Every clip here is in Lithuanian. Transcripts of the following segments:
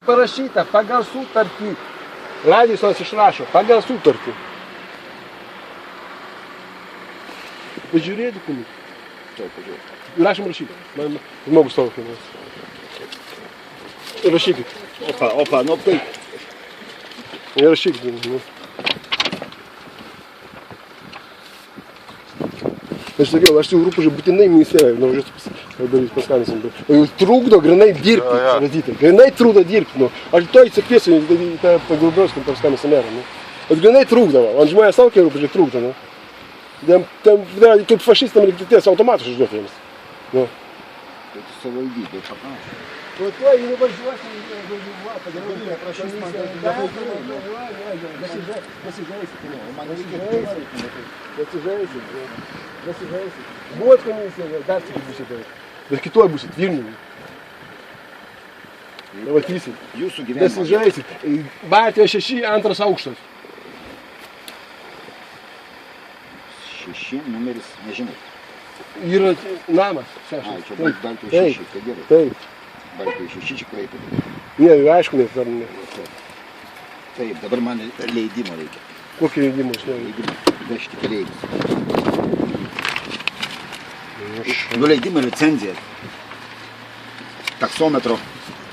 parašyta pagal sutartį. Radisons išrašo pagal sutartį. Pažiūrėti, kunį. Taip, pažiūrėti. Rašym rašyti. Žmogus savo kainuos. Rašykit. Opa, nu taip. Rašykit. Aš sakiau, aš jau rūpužiu būtinai ministeriją, nuvažiuosiu paskambinsim. O jau trukdo grinai dirbti, grinai trukdo dirbti. Aš to įsikviesiu į tą pagilbroskim paskambinsim merą. Bet grinai trukdavo, ant žmonės saukiai rūpužiu trukdo. Kaip fašistam reikia ties automatus išduoti jiems. Tai savivaldybė paprašė. O tuo jį nuvažiuosim, nesižaisit. Buvot komisija, dar tik būsit. Bet kitoj būsit, Vilniuje. Nematysit. Jūsų gyvenimo. Nesižaisit. Baltijos 6, antras aukštas. 6, numeris, nežinau. Yra namas. Ai, čia Baltijos 6, tai gerai. Taip. Baltijos 6 čia Klaipėda. Ne, aišku, ne. Taip, dabar man leidimo reikia. Kokį leidimą aš noriu? Leidimą vežti keleivius. Nu, leidimą licenciją. Taksometro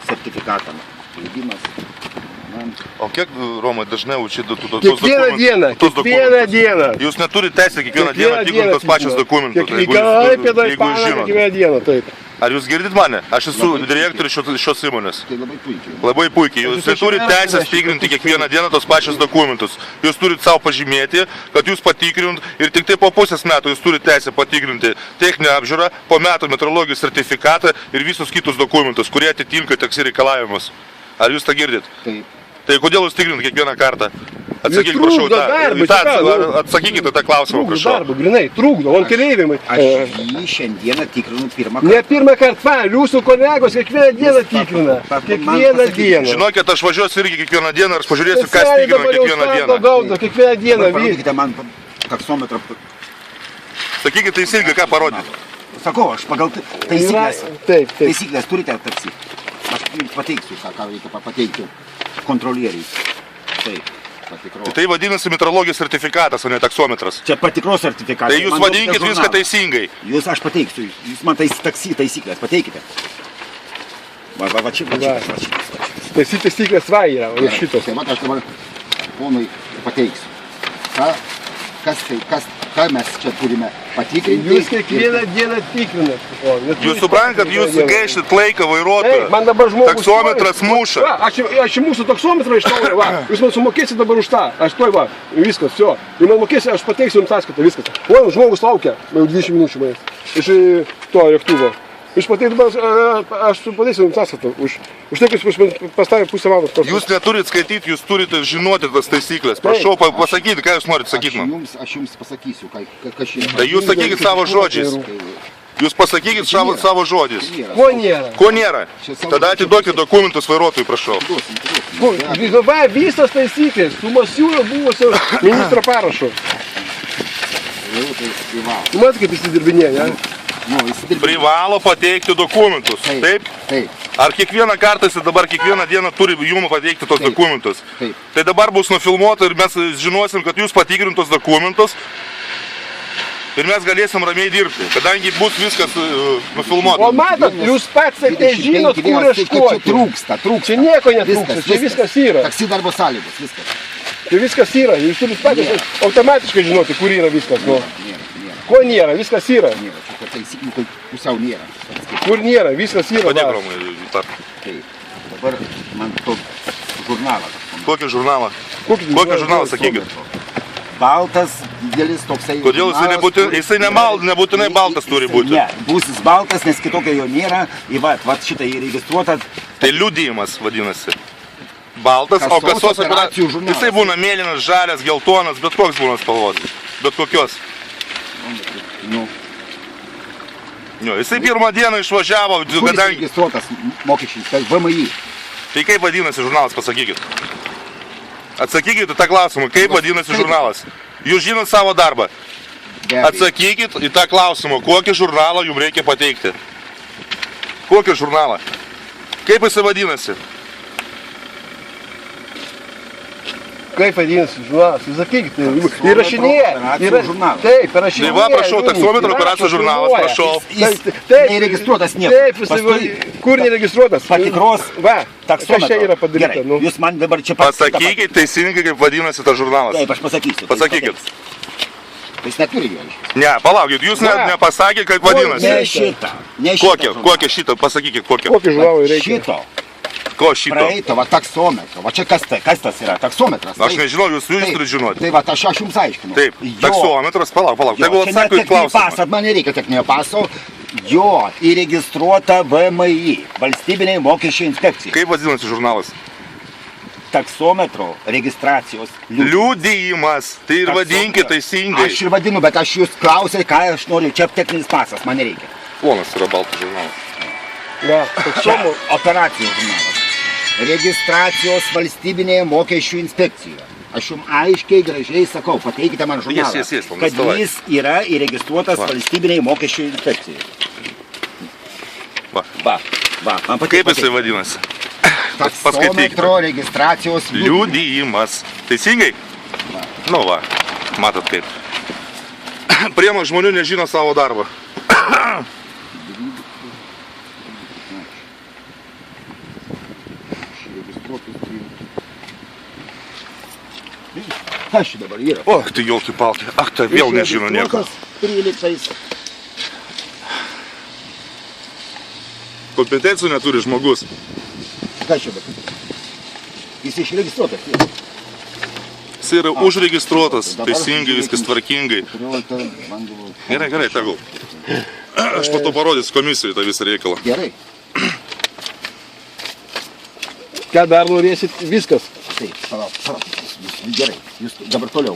sertifikatą. Leidimas. O kiek, Romai, dažnai čia tos Kiekvieną dieną. Jūs neturite teisę kiekvieną dieną tikrinti tos pačios dokumentus. Kiekvieną dieną, taip. Ar jūs girdit mane? Aš esu direktorius šios įmonės. Tai labai puikiai. Labai puikiai. Jūs neturite teisės tikrinti kiekvieną dieną tos pačios dokumentus. Jūs turite savo pažymėti, kad jūs patikrint ir tik tai po pusės metų jūs turite teisę patikrinti techninę apžiūrą, po metų metrologijos sertifikatą ir visus kitus dokumentus, kurie atitinka taksi reikalavimus. Ar jūs tą girdit? Taip. Tai kodėl jūs tikrinat kiekvieną kartą? Atsakykit, prašau, atsakykite tą klausimą, prašau. Trukdo darbo, grinai, trukdo, on keleiviai. Aš jį šiandieną tikrinu pirmą kartą. Ne pirmą kartą, jūsų kolegos kiekvieną dieną tikrina. Kiekvieną dieną. Žinokit, aš važiuosiu irgi kiekvieną dieną ir aš pažiūrėsiu, kas tikrina kiekvieną dieną. Kiekvieną dieną. Parodykite man taksometrą. Sakykit teisingai, ką parodyti. Sakau, aš pagal taisyklės. Taip. Taisyklės turite taksi. Aš pateiksiu, ką reikia pateikti kontrolieriui. Taip, patikros. Tai vadinasi metrologijos sertifikatas, o ne taksometras. Čia patikros sertifikatas. Tai jūs vadinkit viską teisingai. Jūs aš pateiksiu, jūs man taksi taisyklės pateikite. Va čia. Taisyklės va yra, o šitos. Tai aš dabar ponui pateiksiu. Ką mes čia turime patikrinti? Jūs kiekvieną dieną tikrinat. Jūs suprantat, kad jūs gaišit laiką vairuotoją. Man dabar žmogus... Taksometras muša. Aš mūsų taksometrą išnaudoju, va. Jūs man sumokėsit dabar už tą. Aš tuoj va, viskas, jo. Jūs man mokėsit, aš pateiksiu jums sąskaitą, viskas. O, žmogus laukia, jau 20 minučių manęs. Iš to lėktuvo. Jūs aš pateiksiu jums sąskaitą. Už tai, kad jūs pastavė pusę valandos. Jūs neturit skaityti, jūs turite žinoti tas taisyklės. Prašau pasakyti, ką jūs norite sakyti man. Aš jums pasakysiu, ką šiandien. Tai jūs sakykit savo žodžiais. Jūs pasakykit savo žodžiais. Ko nėra? Ko nėra? Tada atiduokit dokumentus vairuotojui, prašau. Va, visos taisyklės. Su Masiulio buvusio ministro parašo. Tu matai, kaip įsidirbinė, ne? Privalo pateikti dokumentus, taip? Taip. Ar kiekvieną kartą jis dabar kiekvieną dieną turi jums pateikti tos dokumentus? Taip. Tai dabar bus nufilmuota ir mes žinosim, kad jūs patikrintos dokumentus ir mes galėsim ramiai dirbti, kadangi bus viskas nufilmuota. O matot, jūs pats žinot, kur ieškoti. Trūksta. Čia nieko netrūksta, čia viskas yra. Taksi darbo sąlygos, viskas. Čia viskas yra, jūs turit patys automatiškai žinoti, kur yra viskas. Ko nėra, viskas yra. Nėra, čia taisyklių pusiau nėra. Kur nėra, viskas yra. Padėk, Romai, taip. Dabar man to žurnalą. Kokį žurnalą? Kokį žurnalą, sakykit? Baltas, didelis toksai. Kodėl jisai nebūtinai baltas turi būti? Ne, bus jis baltas, nes kitokio jo nėra. Ir va šitą įregistruotą. Tai liudijimas vadinasi. Baltas, o kasos operacijų žurnalas. Jisai būna mėlynas, žalias, geltonas, bet koks būna spalvos. Bet kokios. Jisai pirmą dieną išvažiavo, kadangi... registruotas mokesčiais, tai VMI. Tai kaip vadinasi žurnalas, pasakykit? Atsakykit į tą klausimą, kaip vadinasi žurnalas? Jūs žinot savo darbą. Atsakykit į tą klausimą, kokį žurnalą jums reikia pateikti. Kokį žurnalą? Kaip jisai vadinasi? Kaip vadinasi žurnalas? Jūs sakykite. Taksometro Įrašinėje. operacijų žurnalas. Taip, įrašinėje. Tai va, prašau, taksometro operacijų žurnalas, prašau. Jis Taip. neregistruotas niekur. Taip, jisai, kur neregistruotas? Patikros Va, kas čia taksometro. yra padaryta? Gerai, Nu. jūs man dabar čia Pasakykit teisingai, kaip vadinasi tas žurnalas. Taip, aš pasakysiu. Pasakykit. Tai jis neturi jo. Ne, palaukit, jūs net Va. nepasakėt, kaip vadinasi. Ne šitą. Ne šitą. Kokią šitą, pasakykit, kokią. Kokį žurnalą reikia? Šito. Ko šito? Praeito, va taksometro. Va čia kas tas yra? Taksometras. Aš taip? nežinau, jūs Taip, turit žinoti. Tai va, aš jums aiškinu. Taip, Jo. taksometras, palauk. Jo, Tegul čia atsako ne į techninį pasą, klausimą. man nereikia techninio paso. Jo, įregistruota VMI, valstybiniai mokesčių inspekcijai. Kaip vadinasi žurnalas? Taksometro registracijos Liudijimas. Tai ir vadinkit teisingai. Aš ir vadinu, bet aš jūs klausai, ką aš noriu. Čia techninis pasas, man nereikia. Ponas yra baltas žurnalas. Va, Čia taksomo. operacijos žurnalas. Registracijos valstybinėje mokesčių inspekcijoje. Aš jums aiškiai, gražiai sakau, pateikite man žurnalą, Yes, kad davai. jis yra įregistruotas Va. valstybinėje mokesčių inspekcijoje. Va. Va, man Kaip jisai vadinasi? Paskaitykite. Taksometro registracijos Liudijimas. Teisingai? Nu va, matot kaip. Priema žmonių nežino savo darbą. Kas čia dabar yra? O, tai jolki paltai. Ach, tai vėl nežino nieko. 13. Kompetencijų neturi žmogus. Kas čia dabar? Jis išregistruotas. Jis yra užregistruotas, teisingai, viskas tvarkingai. 14, man buvo. Gerai, tegul. Aš po to parodysiu komisijai tą visą reikalą. Gerai. Ką dar norėsit? Viskas. Taip, palauk. Jūs gerai. Jūs dabar toliau.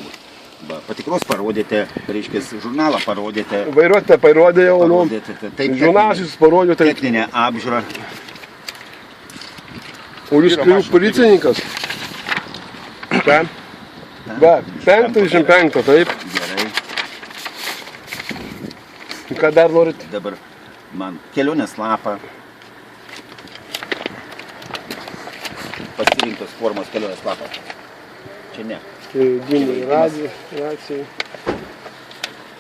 Va, patikros parodėte, reiškia, žurnalą parodėte. Vairuotę parodė jau, nu. Parodėte, taip, Žurnalas jūs parodė, tai. techninę apžiūrą. O jūs kelių policininkas? Ką? Va, 55, taip. Gerai. Ką dar norit? Dabar man kelionės lapą. Pasirinktos formos kelionės lapą. Čia ne. Gimė racijai.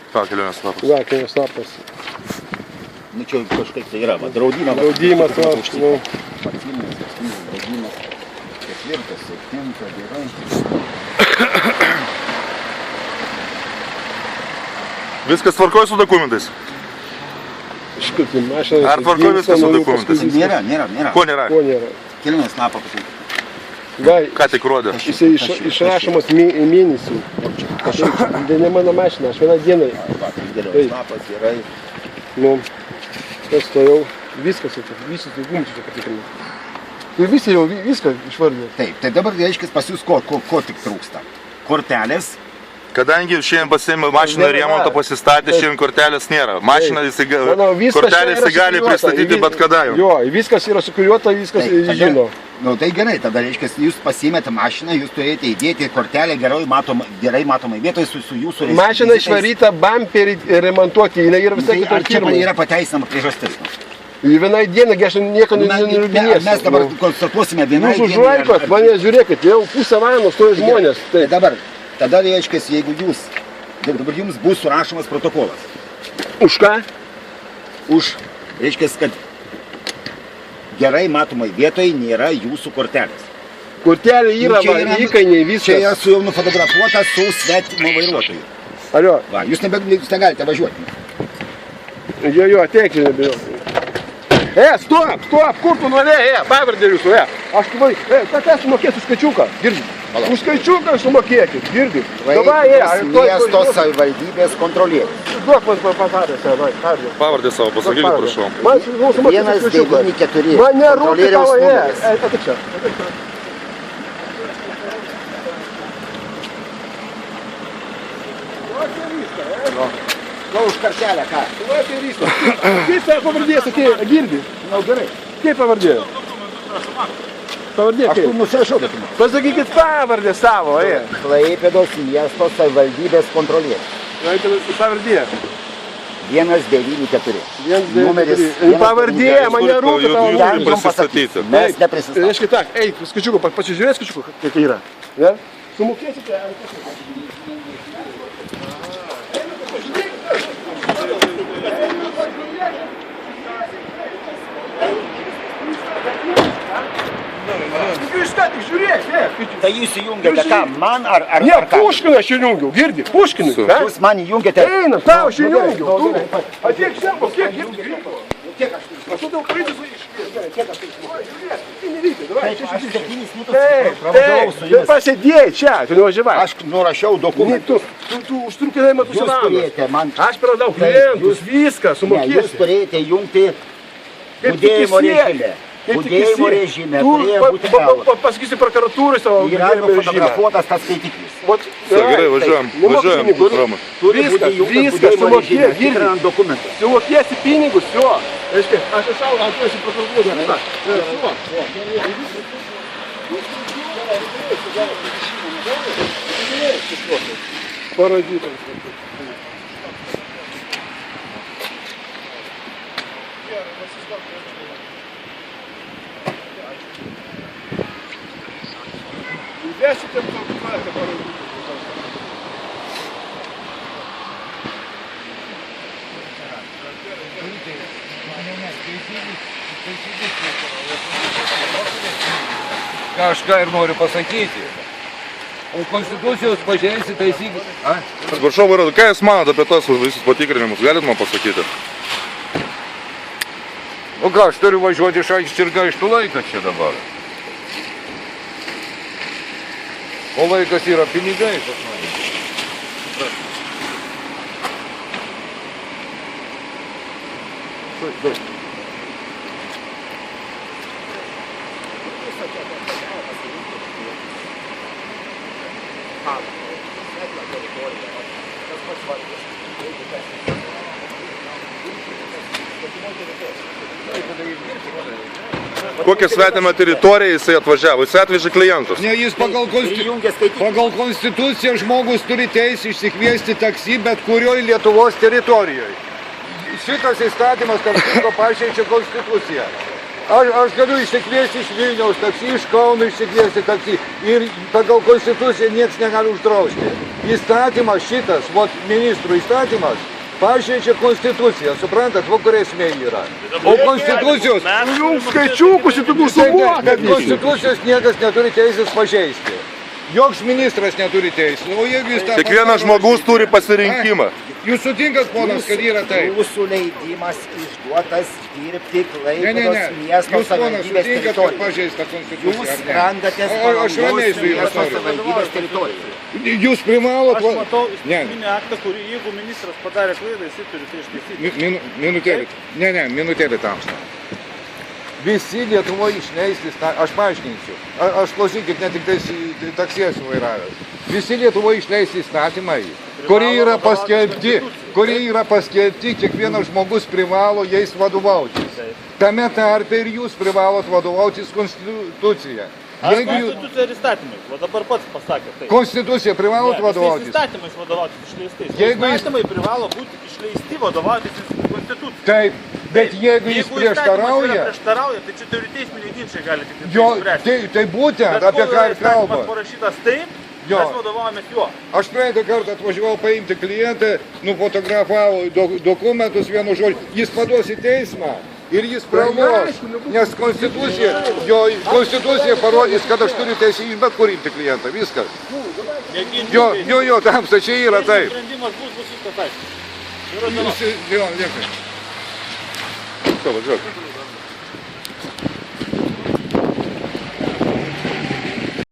Ką, kelionės lapas? Va, kelionės lapas. Nu čia kažkaip tai yra, va, draudimas. Draudimas, va, nu. Pacinas, draudimas. 4, 7, gerai. Viskas tvarkoja su dokumentais? Iškart į mašiną. Ar tvarkoj viskas su dokumentais? Nėra. Ko nėra? Ko nėra? Kelionės lapą pasirinkti. Va, Ką tik rodė? jisai išrašomas mėnesį. Tai ne mano mašina, aš vieną dieną. Va, tai Taip. kelionės lapas gerai. Nu, tas to jau viskas, visi saugumus čia patikrino. Tai visi jau viską išvardė. Taip, tai dabar reiškia pas jūs ko tik trūksta. Kortelės. Kadangi šiandien pasiėmė mašiną remontą pasistatė, šiandien kortelės nėra. Mašiną jisai Manau, viskas kortelę čia yra jisai gali suklijuota. pristatyti bet kada jau. Jo, viskas yra suklijuota, viskas Taip, žino. Nu tai gerai, tada reiškia, jūs pasiimėte mašiną, jūs turėjote įdėti kortelę gerai matomai vietoje su jūsų Mašina išvaryta, bamperį remontuoti, jinai yra visai Tai ar čia kitoj yra pateisinama priežastis? Vienai dieną, aš nieko neliūdinėsiu. Mes dabar konstatuosime vienai Jūs užvaikot, mane žiūrėkit, jau pusę valandos stoja žmonės. Tai Tai dabar, tada reiškia, jeigu jūs, dabar jums bus surašomas protokolas. už ką? Už, reiškia, kad gerai matomai vietoje nėra jūsų kortelės. Kortelė yra, Čia va, įkainiai, Čia yra viskas. su jau nufotografuota su svetimo vairuotoju. Alio, Va, jūs negalite važiuoti. jo, ateikit, nebijau. Stop, kur tu norėjai, pavardė jūsų, Aš tuvai, kas sumokės už skaičiuką, girdit? Už skaičiuką sumokėkit, girdit? Miesto savivaldybės kontrolierius. Duok man pataręs, pavardė. Pavardę savo pasakykit, prašau. Man sumokės už skaičiuką. 194. Man nerūpi Kontrolieriaus tavo, numeris. ateik čia. Gal už kartelę ką? Kaip tavo pavardė, sakė, girdi? Na gerai. Kaip pavardė? Pavardė Aš tu kaip? nusirašau dokumentą. Pasakykit pavardę savo, Klaipėdos miesto savivaldybės kontrolierius. Pavardė. 194. Numeris Pavardė, man nerūpi tavo Jūs numeris. turit prisistatyti. Mes neprisistatome. Reiškia tak, eik, skaičiuką, pasižiūrėk skaičiuką, kiek yra. Ne? Sumokėsite, ar kas? Jūs ką tik žiūrėk, Tai jūs įjungėte ką, man ar Ne, ką? Puškiną aš įjungiau, girdi, Puškinui. Jūs man įjungėte. Eina, tau aš įjungiau. Ateik šiandien, kiek girdi? Aš tu daug praeidžiu Taip, pasėdėjai čia, tu nevažiavai. Aš nurašiau dokumentus. Tu užtrukinai metus Jūs turėjote man. Aš praradau klientus, viską, Ne, jūs sumokėsiu. turėjote jungti Kaip budėjimo tik įsėdi. režime. Kaip tik Budėjimo įsėdi. režime Tu turėjo būti galas. pasakysi prokuratūrai savo Yra budėjimo režimą. nufotografuotas tas skaitiklis. Gerai, važiuojam, važiuojam, Roma. Turi Viskas, būti įjungtas viskas, budėjimo sumokėk, režime, girdi. tikrinant dokumentus. Sumokėsi pinigus, jo. Reiškia, aš esu, atuosi prokuratūrą. Paradytas. Įvesite prokuratūrą paradytas. Ką ir noriu pasakyti. O konstitucijos pažeisti taisyklę. Atsiprašau, vairuotojai, ką jūs manote apie tos visus patikrinimus? Galit man pasakyti? O ką, aš turiu važiuoti iš aikštės ir gaištų laiką čia dabar. O laikas yra pinigai pas mane. Kokią svetimą teritoriją jisai atvažiavo? Jisai atvežė klientus. Ne, jis Įjungė skaitiklis. pagal konstituciją žmogus turi teisę išsikviesti taksi bet kurioj Lietuvos teritorijoje. Šitas įstatymas tarp kitko pažeidžia konstituciją. Aš galiu išsikviesti iš Vilniaus taksi, iš Kauno išsikviesti taksi ir pagal konstituciją niekas negali uždrausti. Įstatymas šitas, ministrų įstatymas, pažeidžia konstituciją, suprantat, kur esmė yra. O konstitucijos... Jums skaičiukus į tokių sumų. Bet konstitucijos niekas neturi teisės pažeisti. Joks ministras neturi teisės. O jeigu jis tą... Kiekvienas žmogus turi pasirinkimą. Jūs sutinkat, ponas, kad yra taip? Jūsų leidimas išduotas dirbti Ne, Klaipėdos miesto jūs, ponas, savivaldybės sutinkat, kad teritorijoje. pažeista konstitucija, Jūs ar ne? randatės Aš ramiai Palangos su jumis miesto noriu. savivaldybės teritorijoje. Jūs privalot... Aš matau Ne, įstatyminį aktą, kurį jeigu ministras padarė klaidą, jisai turi tai ištaisyti. minutėlį. Ne, minutėlį tamsta. Visi Lietuvoje išleisti, aš paaiškinsiu. Aš klausykit, ne tik taksi esu vairavęs. Visi Lietuvoje išleisti įstatymai, kurie yra paskelbti, kiekvienas žmogus privalo jais vadovautis. Tame tarpe ir jūs privalot vadovautis konstitucija. Aš Jeigu jūs... konstitucija ir įstatymai. O dabar pats pasakė tai. Konstitucija privalot vadovautis. Įstatymais vadovautis išleistais. Jeigu jis- Įstatymai privalo būti išleisti vadovautis konstitucijai. Taip, bet jeigu jis prieštarauja... prieštarauja, tai čia turi teisminiai ginčiai gali tik Jo, spręsti. tai būtent, Bet apie kol ką yra ir įstatymas kalba. parašytas taip, Jo. mes vadovavomės juo. Aš praeitą kartą atvažiavau paimti klientą, nufotografavo dokumentus vienu žodžiu. Jis paduos į teismą ir jis praloš, nes konstitucija parodys, kad aš turiu teisę į bet kur imti klientą. Viskas. Jo, tamsta, čia yra taip. Sprendimas bus viskas aišku. Jo, dėkui. Ką, važiuok.